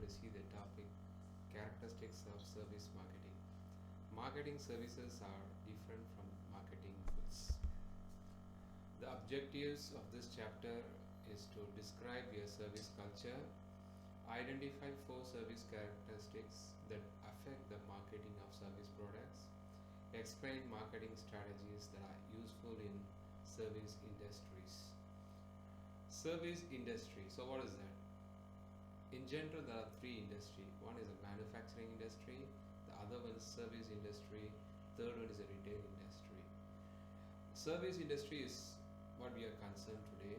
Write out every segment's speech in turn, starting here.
to see the topic characteristics of service marketing. Marketing services are different from marketing goods. The objectives of this chapter is to describe your service culture, identify 4 service characteristics that affect the marketing of service products, explain marketing strategies that are useful in service industries. Service industry. So what is that? In general, there are 3 industries. One is a manufacturing industry, the other one is service industry, third one is a retail industry. Service industry is what we are concerned today.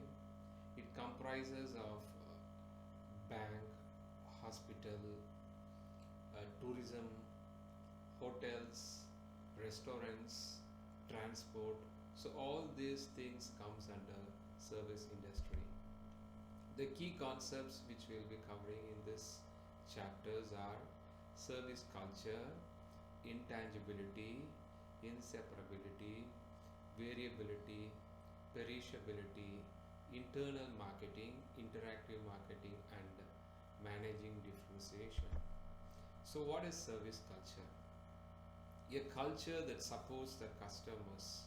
It comprises of bank, hospital, tourism, hotels, restaurants, transport. So all these things comes under service industry. The key concepts which we will be covering in this chapters are service culture, intangibility, inseparability, variability, perishability, internal marketing, interactive marketing, and managing differentiation. So what is service culture? A culture that supports the customers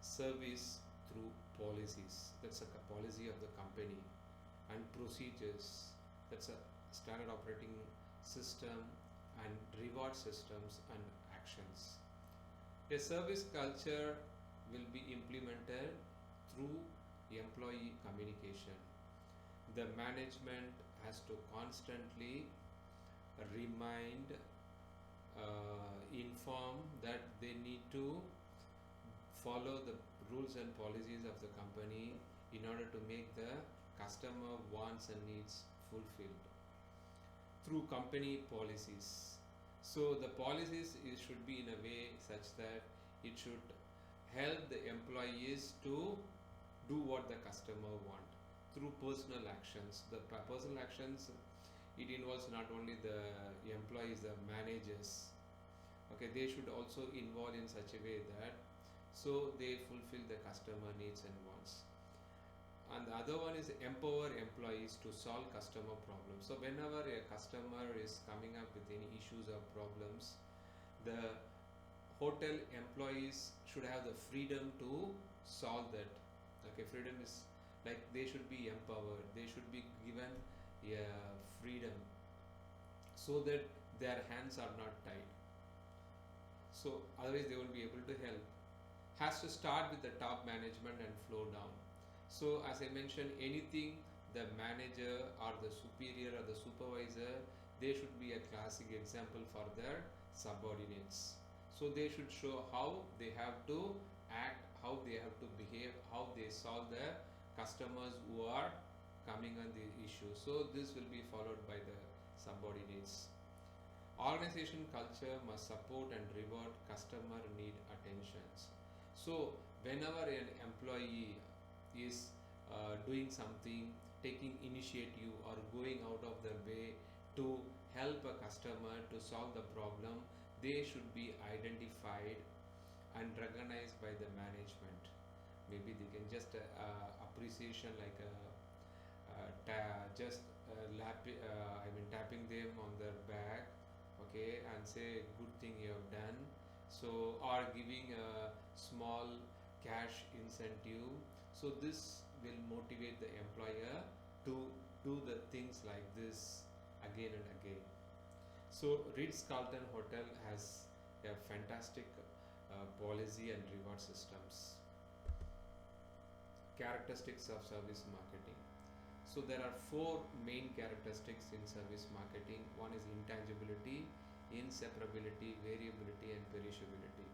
service through policies, that's a policy of the company, and procedures, that's a standard operating system, and reward systems and actions. A service culture will be implemented through employee communication. The management has to constantly remind, inform that they need to follow the rules and policies of the company in order to make the customer wants and needs fulfilled through company policies. So the policies should be in a way such that it should help the employees to do what the customer want through personal actions. The personal actions, it involves not only the employees, the managers. Okay, they should also involve in such a way that so they fulfill the customer needs and wants. And the other one is empower employees to solve customer problems. So whenever a customer is coming up with any issues or problems, the hotel employees should have the freedom to solve that. Okay, freedom is like they should be empowered, they should be given a freedom so that their hands are not tied. So otherwise they won't be able to help. Has to start with the top management and flow down. So as I mentioned, anything the manager or the superior or the supervisor, they should be a classic example for their subordinates. So they should show how they have to act, how they have to behave, how they solve the customers who are coming on the issue. So this will be followed by the subordinates. Organization culture must support and reward customer need attentions. So whenever an employee is doing something, taking initiative or going out of their way to help a customer to solve the problem, they should be identified and recognized by the management. Maybe they can just appreciation like tapping them on their back, okay, and say good thing you have done. So or giving a small cash incentive. So this will motivate the employer to do the things like this again and again. So Ritz-Carlton Hotel has a fantastic policy and reward systems. Characteristics of service marketing. So there are 4 main characteristics in service marketing. One is intangibility, inseparability, variability, and perishability.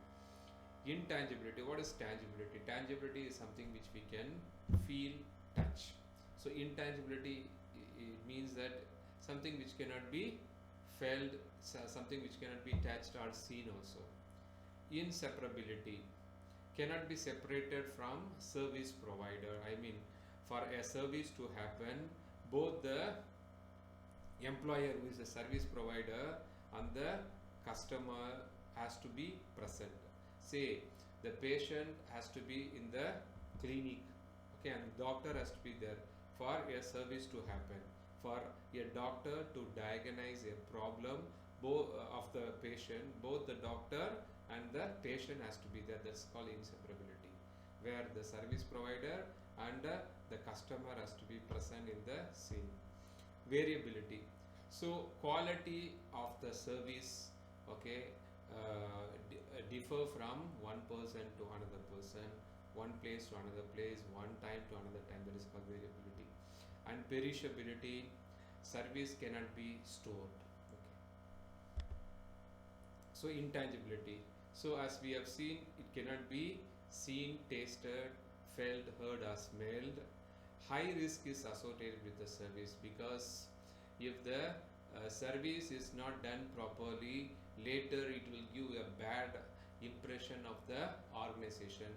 Intangibility. What is tangibility? Tangibility is something which we can feel, touch. So intangibility, it means that something which cannot be felt, something which cannot be touched or seen also. Inseparability, cannot be separated from service provider. I mean, for a service to happen, both the employer who is a service provider and the customer has to be present. Say the patient has to be in the clinic, okay, and the doctor has to be there for a service to happen. for a doctor to diagnose a problem of the patient. Both the doctor and the patient has to be there. That's called inseparability, where the service provider and the customer has to be present in the scene. Variability. So quality of the service, okay, differ from one person to another person, one place to another place, one time to another time. That is called variability. And perishability, service cannot be stored. Okay. So intangibility. So as we have seen, it cannot be seen, tasted, felt, heard or smelled. High risk is associated with the service, because if the service is not done properly, later it will give a bad impression of the organization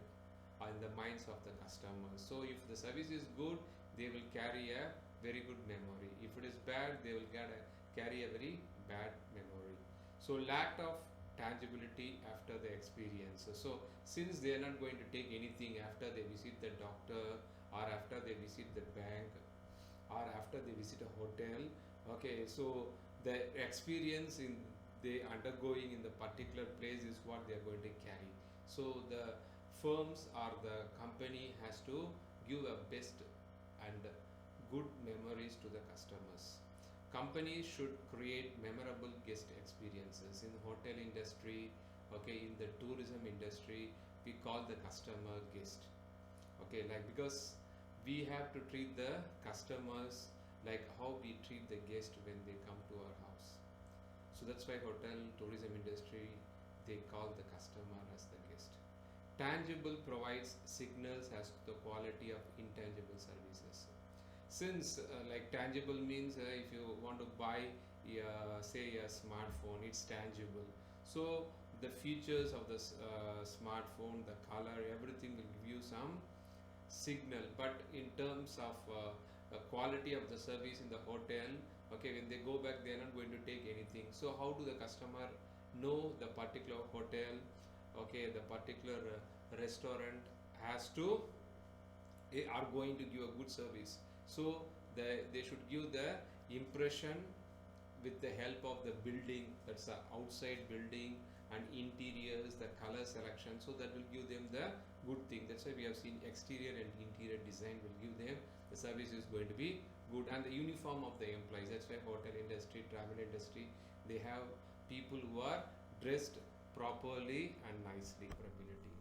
in the minds of the customers. So if the service is good, they will carry a very good memory. If it is bad, they will carry a very bad memory. So lack of tangibility after the experience. So since they are not going to take anything after they visit the doctor, or after they visit the bank, or after they visit a hotel, okay, so the experience in they undergoing in the particular place is what they are going to carry. So the firms or the company has to give a best and good memories to the customers. Companies should create memorable guest experiences. In the hotel industry, okay, in the tourism industry, we call the customer guest. Okay, like, because we have to treat the customers like how we treat the guest when they come to our house. So that's why hotel tourism industry, they call the customer as the guest. Tangible provides signals as to the quality of intangible services. Since like tangible means if you want to buy say a smartphone, it's tangible. So the features of the smartphone, the color, everything will give you some signal. But in terms of quality of the service in the hotel, okay, when they go back, they are not going to take anything. So how do the customer know the particular hotel, okay, the particular restaurant has to are going to give a good service? So they should give the impression with the help of the building, that's the outside building, and interiors, the color selection. So that will give them the good thing. That's why we have seen exterior and interior design will give them the service is going to be good. And the uniform of the employees, that's why hotel industry, travel industry, they have people who are dressed properly and nicely for ability.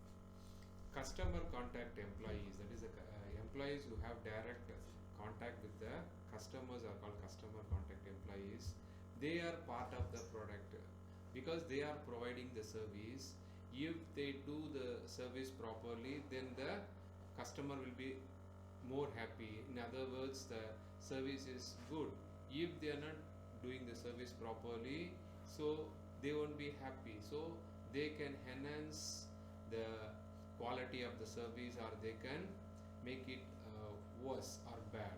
Customer contact employees, that is the employees who have direct contact with the customers are called customer contact employees. They are part of the product, because they are providing the service. If they do the service properly, then the customer will be more happy. In other words, the service is good. If they are not doing the service properly, so they won't be happy. So they can enhance the quality of the service, or they can make it worse or bad.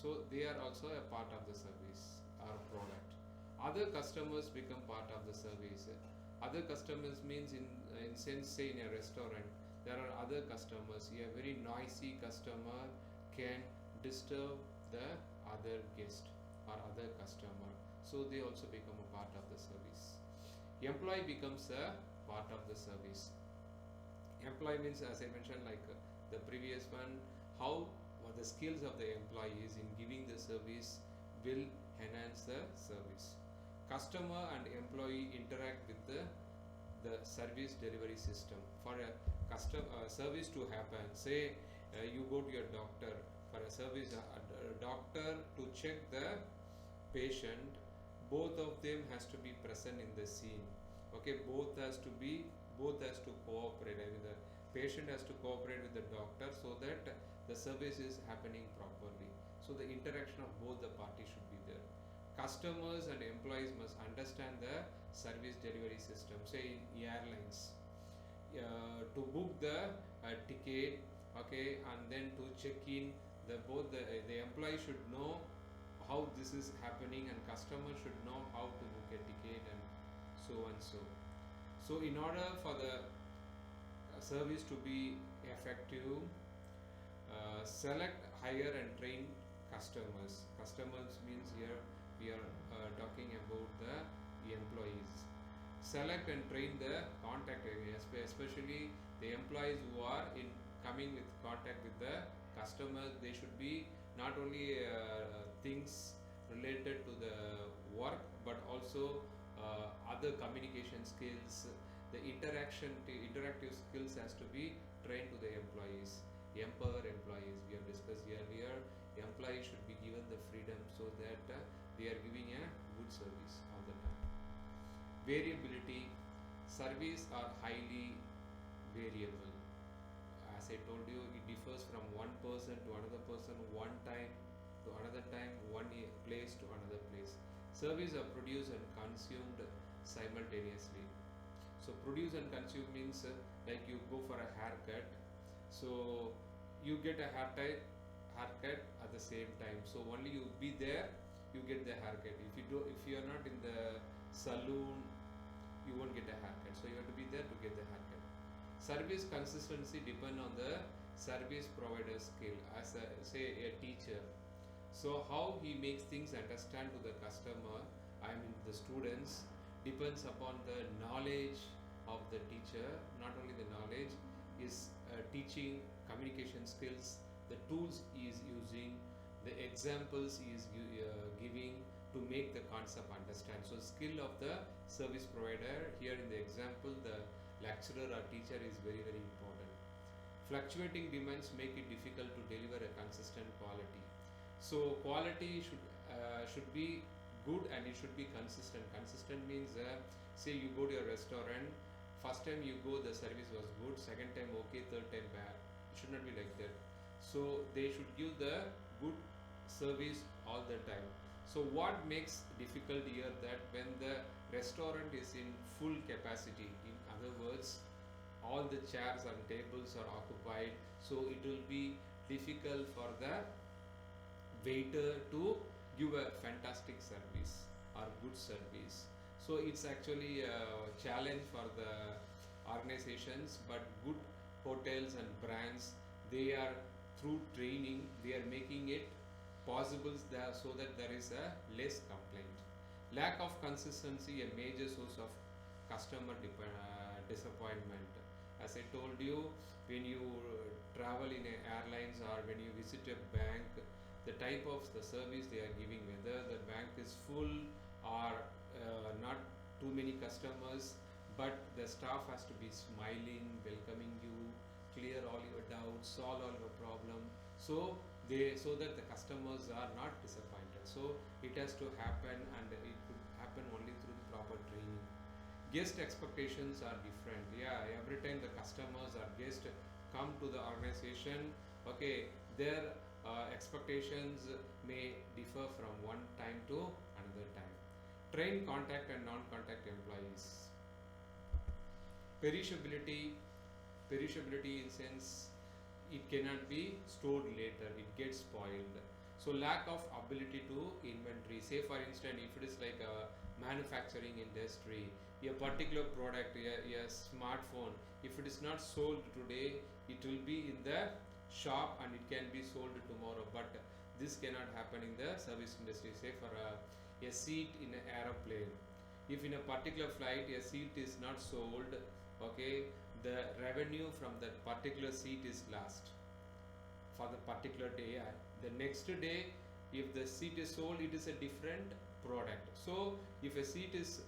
So they are also a part of the service or product. Other customers become part of the service. Other customers means in sense, say in a restaurant, there are other customers. A very noisy customer can disturb the other guest or other customer. So they also become a part of the service. Employee becomes a part of the service. Employee means, as I mentioned, like the previous one, how the skills of the employees in giving the service will enhance the service. Customer and employee interact with the service delivery system. For a service to happen, say you go to your doctor for a service, a doctor to check the patient, both of them has to be present in the scene. Okay, both has to cooperate. I mean, the patient has to cooperate with the doctor, so that the service is happening properly. So the interaction of both the parties should be there. Customers and employees must understand the service delivery system. Say in airlines, to book the ticket, okay, and then to check in, the employee should know how this is happening, and customer should know how to book a ticket, and so and so. So in order for the service to be effective, select, hire and train customers. Customers means we are talking about the employees. Select and train the contact area, especially the employees who are in coming with contact with the customers. They should be not only things related to the work, but also other communication skills. The interactive skills has to be trained to the employees. Empower employees, we have discussed earlier. Employees should be given the freedom so that they are giving a good service all the time. Variability, service are highly variable. As I told you, it differs from one person to another person, one time to another time, place to another place. Service are produced and consumed simultaneously. So produce and consume means like you go for a haircut, so you get a haircut at the same time. So only you be there, you get the haircut. If you are not in the saloon, you won't get a haircut. So you have to be there to get the haircut. Service consistency depend on the service provider skill. As say a teacher, so how he makes things understand to the customer, I mean the students, depends upon the knowledge of the teacher. Not only the knowledge, is teaching, communication skills, the tools he is using, the examples he is giving to make the concept understand. So skill of the service provider, here in the example the lecturer or teacher, is very very important. Fluctuating demands make it difficult to deliver a consistent quality. So quality should be good and it should be consistent. Consistent means say you go to a restaurant, first time you go the service was good, second time okay, third time bad. It should not be like that. So they should give the good service all the time. So what makes difficult here, that when the restaurant is in full capacity, in other words all the chairs and tables are occupied, so it will be difficult for the waiter to give a fantastic service or good service. So it's actually a challenge for the organizations, but good hotels and brands, they are through training, they are making it possible there so that there is a less complaint. Lack of consistency, a major source of customer disappointment. As I told you, when you travel in airlines or when you visit a bank, the type of the service they are giving, whether the bank is full or not too many customers, but the staff has to be smiling, welcoming you, clear all your doubts, solve all your problem, so that the customers are not disappointed. So it has to happen, and it could happen only through the proper training. Guest expectations are different. Yeah, every time the customers or guests come to the organization, okay, their expectations may differ from one time to another time. Train contact and non-contact employees. Perishability in sense it cannot be stored later, it gets spoiled. So lack of ability to inventory. Say for instance, if it is like a manufacturing industry, a particular product, a smartphone, if it is not sold today, it will be in the shop and it can be sold tomorrow, but this cannot happen in the service industry. Say for a seat in an aeroplane, if in a particular flight a seat is not sold, okay, the revenue from that particular seat is lost for the particular day. The next day, if the seat is sold, it is a different product. So if a seat is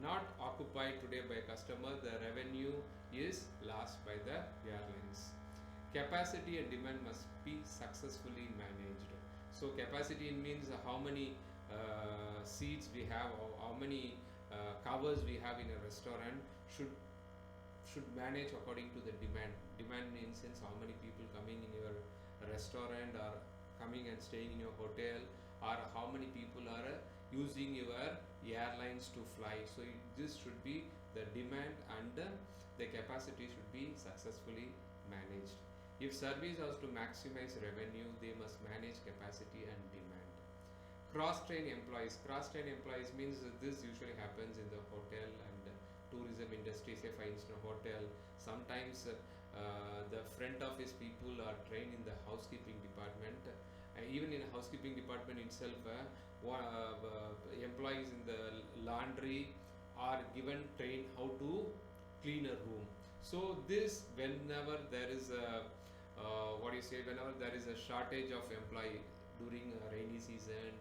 not occupied today by a customer, the revenue is lost by the airlines. Capacity and demand must be successfully managed. So capacity means how many seats we have, or how many covers we have in a restaurant should manage according to the demand. Demand in sense how many people coming in your restaurant or coming and staying in your hotel, or how many people are using your airlines to fly. So this should be the demand, and the capacity should be successfully managed. If service has to maximize revenue, they must manage capacity and demand. Cross-train employees. Cross-train employees means this usually happens in the hotel and tourism industry. Say for instance, hotel, sometimes the front office people are trained in the housekeeping department, Even in a housekeeping department itself, employees in the laundry are given train how to clean a room. So this, whenever there is a whenever there is a shortage of employee during a rainy season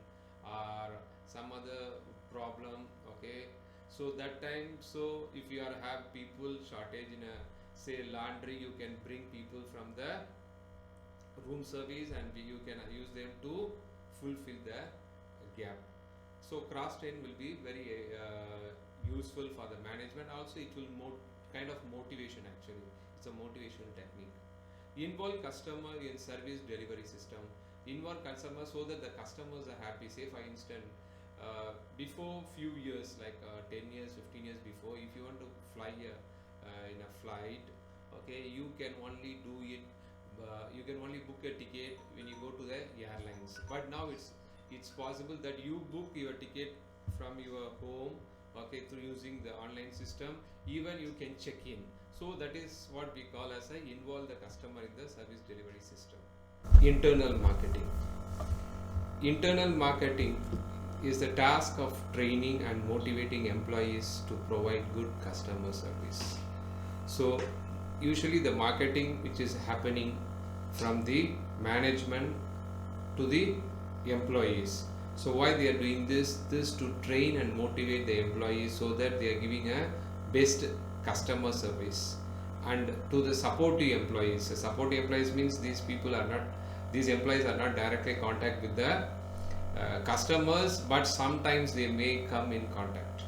or some other problem, okay, so that time, so if you are have people shortage in a say laundry, you can bring people from the room service and you can use them to fulfill the gap. So cross train will be very useful for the management. Also it will kind of motivation, actually it's a motivational technique. Involve customer in service delivery system. Involve customer so that the customers are happy. Say for instance, before few years, like 10 years 15 years before, if you want to fly in a flight, okay, you can only do it, you can only book a ticket when you go to the airlines. But now it's possible that you book your ticket from your home, okay, through using the online system. Even you can check in. So that is what we call as a involve the customer in the service delivery system. Internal marketing. Internal marketing is the task of training and motivating employees to provide good customer service. So usually the marketing which is happening from the management to the employees. So why they are doing this to train and motivate the employees so that they are giving a best customer service. And to the supportive employees, the supportive employees means these employees are not directly in contact with the customers, but sometimes they may come in contact.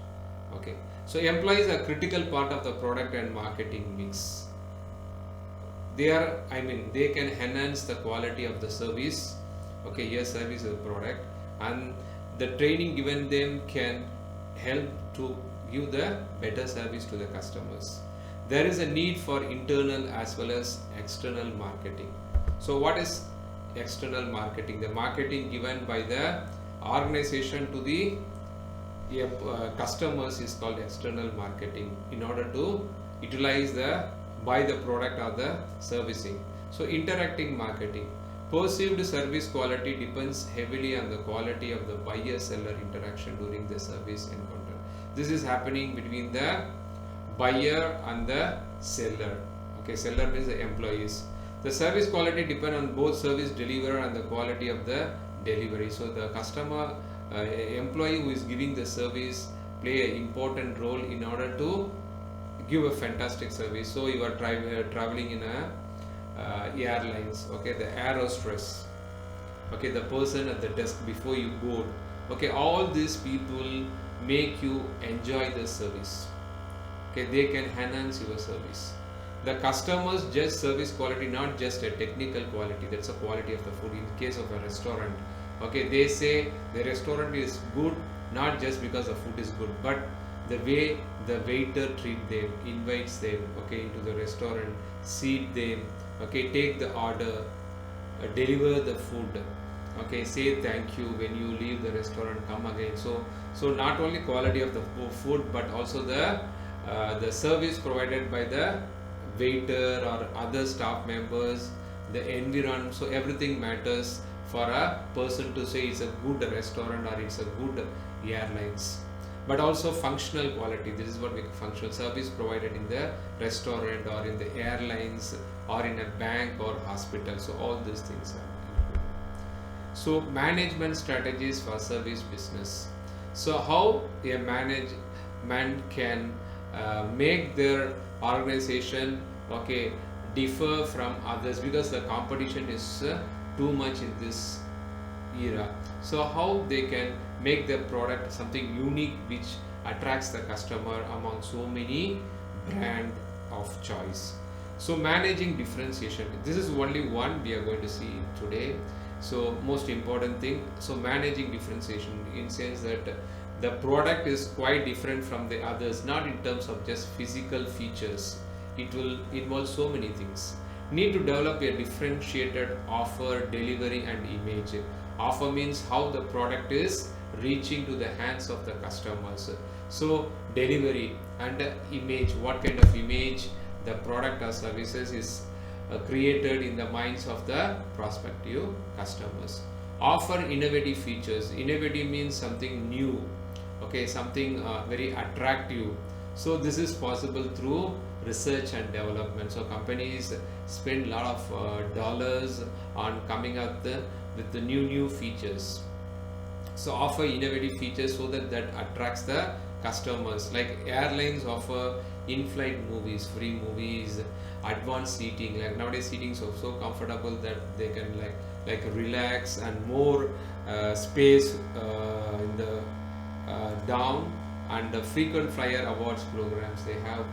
Okay, so employees are critical part of the product and marketing mix. They can enhance the quality of the service. Okay, here service is a product, and the training given them can help to give the better service to the customers. There is a need for internal as well as external marketing. So what is external marketing? The marketing given by the organization to the customers is called external marketing, in order to utilize buy the product or the servicing. So interacting marketing. Perceived service quality depends heavily on the quality of the buyer-seller interaction during the service encounter. This is happening between the buyer and the seller. Okay, seller means the employees. The service quality depends on both service deliverer and the quality of the delivery. So the customer, employee who is giving the service play an important role in order to give a fantastic service. So you are traveling in a airlines, okay, the air hostess, okay, the person at the desk before you board, okay, all these people make you enjoy the service. Okay, they can enhance your service. The customers judge service quality, not just a technical quality, that's a quality of the food. In case of a restaurant, okay, they say the restaurant is good not just because the food is good, but the way the waiter treat them, invites them, okay, into the restaurant, seat them, okay, take the order, deliver the food, okay, say thank you when you leave the restaurant, come again. So not only quality of the food, but also the service provided by the waiter or other staff members, the environment. So everything matters for a person to say it's a good restaurant or it's a good airlines. But also functional quality. This is what we call functional service provided in the restaurant or in the airlines or in a bank or hospital. So all these things are included. So management strategies for service business. So how a management can make their organization, okay, differ from others, because the competition is too much in this era. So how they can make their product something unique which attracts the customer among so many brand of choice. So managing differentiation, this is only one we are going to see today. So most important thing, so managing differentiation in sense that the product is quite different from the others, not in terms of just physical features. It will involve so many things. Need to develop a differentiated offer, delivery and image. Offer means how the product is reaching to the hands of the customers. So delivery and image, what kind of image the product or services is created in the minds of the prospective customers. offer innovative features. Innovative means something new, okay, something very attractive. So this is possible through research and development. So companies spend a lot of dollars on coming up with the new features. So offer innovative features so that attracts the customers. Like airlines offer in-flight movies, free movies, advanced seating. Like nowadays seating is so comfortable that they can like relax, and more space in the down, and the frequent flyer awards programs. They have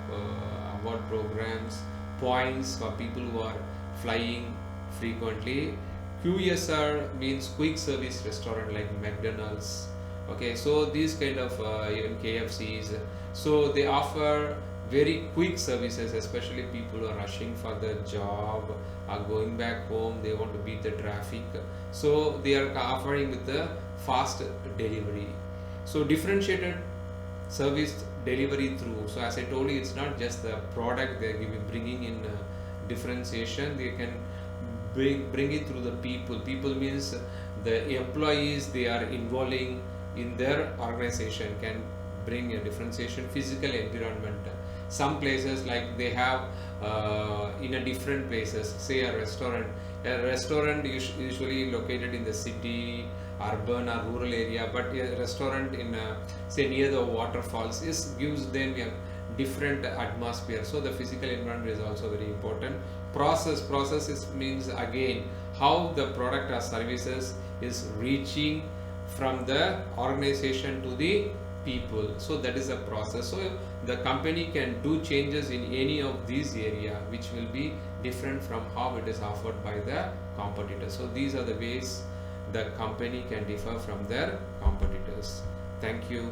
award programs, points for people who are flying frequently. QSR means quick service restaurant like McDonald's. Okay, so these kind of even KFCs. So they offer very quick services, especially people who are rushing for the job, are going back home, they want to beat the traffic. So they are offering with the fast delivery. So differentiated service delivery through. So as I told you, it's not just the product they're bringing in differentiation. They can bring it through the people. People means the employees they are involving in their organization can bring a differentiation. Physical environment. Some places like they have in a different places. Say a restaurant. A restaurant usually located in the city, urban or rural area, but a restaurant in say near the waterfalls gives them a different atmosphere. So the physical environment is also very important. Process means again how the product or services is reaching from the organization to the people. So that is a process. So the company can do changes in any of these area which will be different from how it is offered by the competitors. So these are the ways the company can differ from their competitors. Thank you.